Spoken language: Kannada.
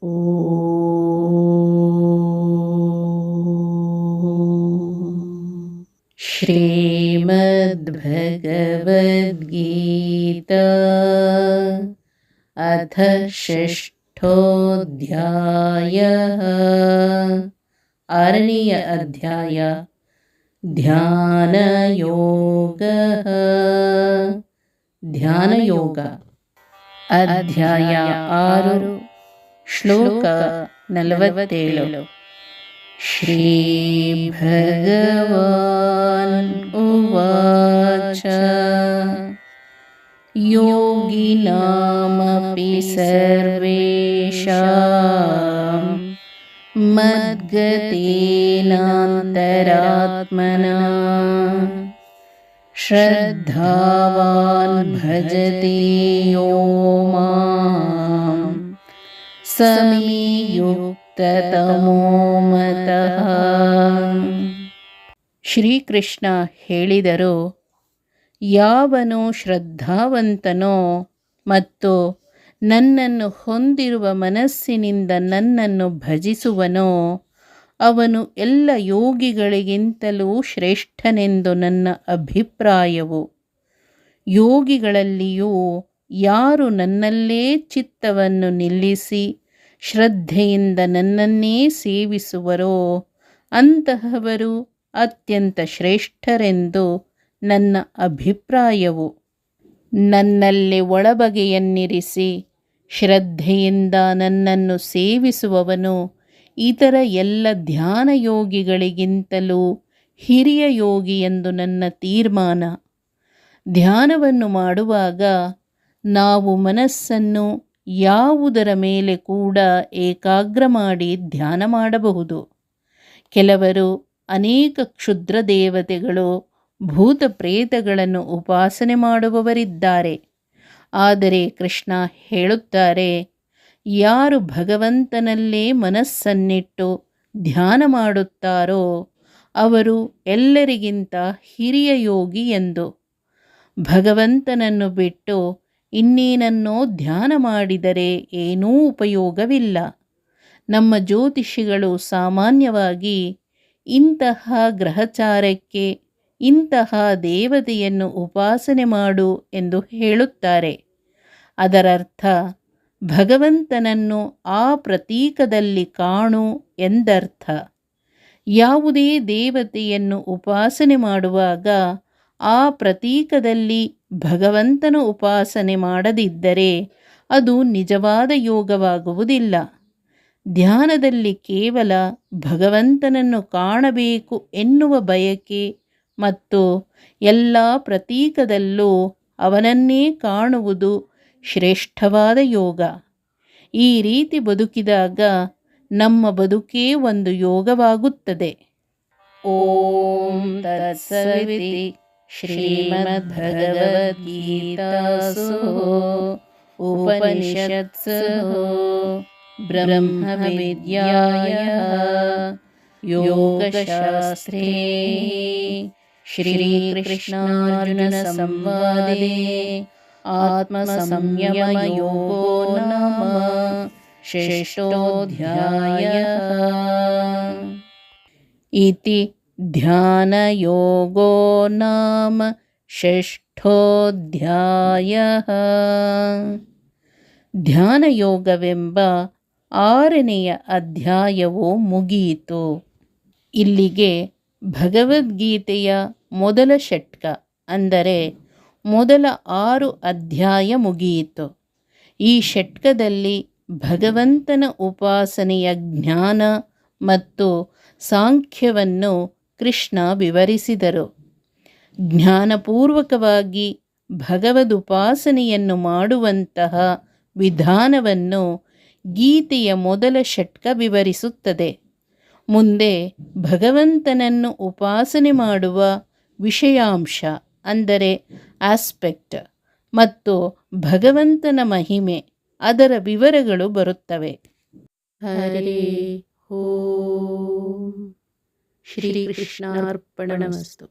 श्रीमद्भगवद्गीता अथ षष्ठोऽध्यायः। आरनेय अध्याय ध्यानयोगः। ಧ್ಯಾನಯೋಗ ಅಧ್ಯಾಯ 6 ಶ್ಲೋಕ 47. ಶ್ರೀ ಭಗವಾನ್ ಉವಾಚ ಯೋಗಿನಾಮಪಿ ಸರ್ವೇಷಾಂ ಮದ್ಗತೇನಾಂತರಾತ್ಮನಾ ಶ್ರದ್ಧಾವಾನ್ ಭಜತೆ ಯೋ ಮಾಂ ಸಮೇ ಯುಕ್ತತಮೋ ಮತಃ. ಶ್ರೀಕೃಷ್ಣ ಹೇಳಿದರು, ಯಾವನು ಶ್ರದ್ಧಾವಂತನೋ ಮತ್ತು ನನ್ನನ್ನು ಹೊಂದಿರುವ ಮನಸ್ಸಿನಿಂದ ನನ್ನನ್ನು ಭಜಿಸುವನೋ ಅವನು ಎಲ್ಲ ಯೋಗಿಗಳಿಗಿಂತಲೂ ಶ್ರೇಷ್ಠನೆಂದು ನನ್ನ ಅಭಿಪ್ರಾಯವು. ಯೋಗಿಗಳಲ್ಲಿಯೂ ಯಾರು ನನ್ನಲ್ಲೇ ಚಿತ್ತವನ್ನು ನಿಲ್ಲಿಸಿ ಶ್ರದ್ಧೆಯಿಂದ ನನ್ನನ್ನೇ ಸೇವಿಸುವರೋ ಅಂತಹವರು ಅತ್ಯಂತ ಶ್ರೇಷ್ಠರೆಂದು ನನ್ನ ಅಭಿಪ್ರಾಯವು. ನನ್ನಲ್ಲಿ ಒಳಬಗೆಯನ್ನಿರಿಸಿ ಶ್ರದ್ಧೆಯಿಂದ ನನ್ನನ್ನು ಸೇವಿಸುವವನು ಇತರ ಎಲ್ಲ ಧ್ಯಾನಯೋಗಿಗಳಿಗಿಂತಲೂ ಹಿರಿಯ ಯೋಗಿ ಎಂದು ನನ್ನ ತೀರ್ಮಾನ. ಧ್ಯಾನವನ್ನು ಮಾಡುವಾಗ ನಾವು ಮನಸ್ಸನ್ನು ಯಾವುದರ ಮೇಲೆ ಕೂಡ ಏಕಾಗ್ರ ಮಾಡಿ ಧ್ಯಾನ ಮಾಡಬಹುದು. ಕೆಲವರು ಅನೇಕ ಕ್ಷುದ್ರ ದೇವತೆಗಳು, ಭೂತ ಪ್ರೇತಗಳನ್ನು ಉಪಾಸನೆ ಮಾಡುವವರಿದ್ದಾರೆ. ಆದರೆ ಕೃಷ್ಣ ಹೇಳುತ್ತಾರೆ, ಯಾರು ಭಗವಂತನಲ್ಲೇ ಮನಸ್ಸನ್ನಿಟ್ಟು ಧ್ಯಾನ ಮಾಡುತ್ತಾರೋ ಅವರು ಎಲ್ಲರಿಗಿಂತ ಹಿರಿಯ ಯೋಗಿ ಎಂದು. ಭಗವಂತನನ್ನು ಬಿಟ್ಟು ಇನ್ನೇನನ್ನೋ ಧ್ಯಾನ ಮಾಡಿದರೆ ಏನೂ ಉಪಯೋಗವಿಲ್ಲ. ನಮ್ಮ ಜ್ಯೋತಿಷಿಗಳು ಸಾಮಾನ್ಯವಾಗಿ ಇಂತಹ ಗ್ರಹಚಾರಕ್ಕೆ ಇಂತಹ ದೇವತೆಯನ್ನು ಉಪಾಸನೆ ಮಾಡು ಎಂದು ಹೇಳುತ್ತಾರೆ. ಅದರರ್ಥ ಭಗವಂತನನ್ನು ಆ ಪ್ರತೀಕದಲ್ಲಿ ಕಾಣು ಎಂದರ್ಥ. ಯಾವುದೇ ದೇವತೆಯನ್ನು ಉಪಾಸನೆ ಮಾಡುವಾಗ ಆ ಪ್ರತೀಕದಲ್ಲಿ ಭಗವಂತನ ಉಪಾಸನೆ ಮಾಡದಿದ್ದರೆ ಅದು ನಿಜವಾದ ಯೋಗವಾಗುವುದಿಲ್ಲ. ಧ್ಯಾನದಲ್ಲಿ ಕೇವಲ ಭಗವಂತನನ್ನು ಕಾಣಬೇಕು ಎನ್ನುವ ಬಯಕೆ ಮತ್ತು ಎಲ್ಲ ಪ್ರತೀಕದಲ್ಲೂ ಅವನನ್ನೇ ಕಾಣುವುದು ಶ್ರೇಷ್ಠವಾದ ಯೋಗ. ಈ ರೀತಿ ಬದುಕಿದಾಗ ನಮ್ಮ ಬದುಕೇ ಒಂದು ಯೋಗವಾಗುತ್ತದೆ. ಓಂ ತತ್ಸವಿತಿ ಶ್ರೀಮದ್ಭಗವದ್ಗೀತಾಸು ಉಪನಿಷತ್ಸು ಬ್ರಹ್ಮವಿದ್ಯಾಯಾಂ ಯೋಗಶಾಸ್ತ್ರೇ ಶ್ರೀಕೃಷ್ಣಾರ್ಜುನ ಸಂವಾದೇ ಆತ್ಮಸಂಯಮಯೋಗೋ ನಾಮ ಷಷ್ಠೋऽಧ್ಯಾಯಃ. ಇತಿ ಧ್ಯಾನಯೋಗೋ ನಾಮ ಷಷ್ಠೋऽಧ್ಯಾಯಃ. ಧ್ಯಾನಯೋಗವೆಂಬ 6ನೆಯ ಅಧ್ಯಾಯವು ಮುಗಿಯಿತು. ಇಲ್ಲಿಗೆ ಭಗವದ್ಗೀತೆಯ ಮೊದಲ ಷಟ್ಕ ಅಂದರೆ ಮೊದಲ 6 ಅಧ್ಯಾಯ ಮುಗಿಯಿತು. ಈ ಷಟ್ಕದಲ್ಲಿ ಭಗವಂತನ ಉಪಾಸನೆಯ ಜ್ಞಾನ ಮತ್ತು ಸಾಂಖ್ಯವನ್ನು ಕೃಷ್ಣ ವಿವರಿಸಿದರು. ಜ್ಞಾನಪೂರ್ವಕವಾಗಿ ಭಗವದುಪಾಸನೆಯನ್ನು ಮಾಡುವಂತಹ ವಿಧಾನವನ್ನು ಗೀತೆಯ ಮೊದಲ ಷಟ್ಕ ವಿವರಿಸುತ್ತದೆ. ಮುಂದೆ ಭಗವಂತನನ್ನು ಉಪಾಸನೆ ಮಾಡುವ ವಿಷಯಾಂಶ ಅಂದರೆ ಆಸ್ಪೆಕ್ಟ್ ಮತ್ತು ಭಗವಂತನ ಮಹಿಮೆ ಅದರ ವಿವರಗಳು ಬರುತ್ತವೆ. ಹರಿ ಓಂ. ಶ್ರೀಕೃಷ್ಣಾರ್ಪಣಮಸ್ತು.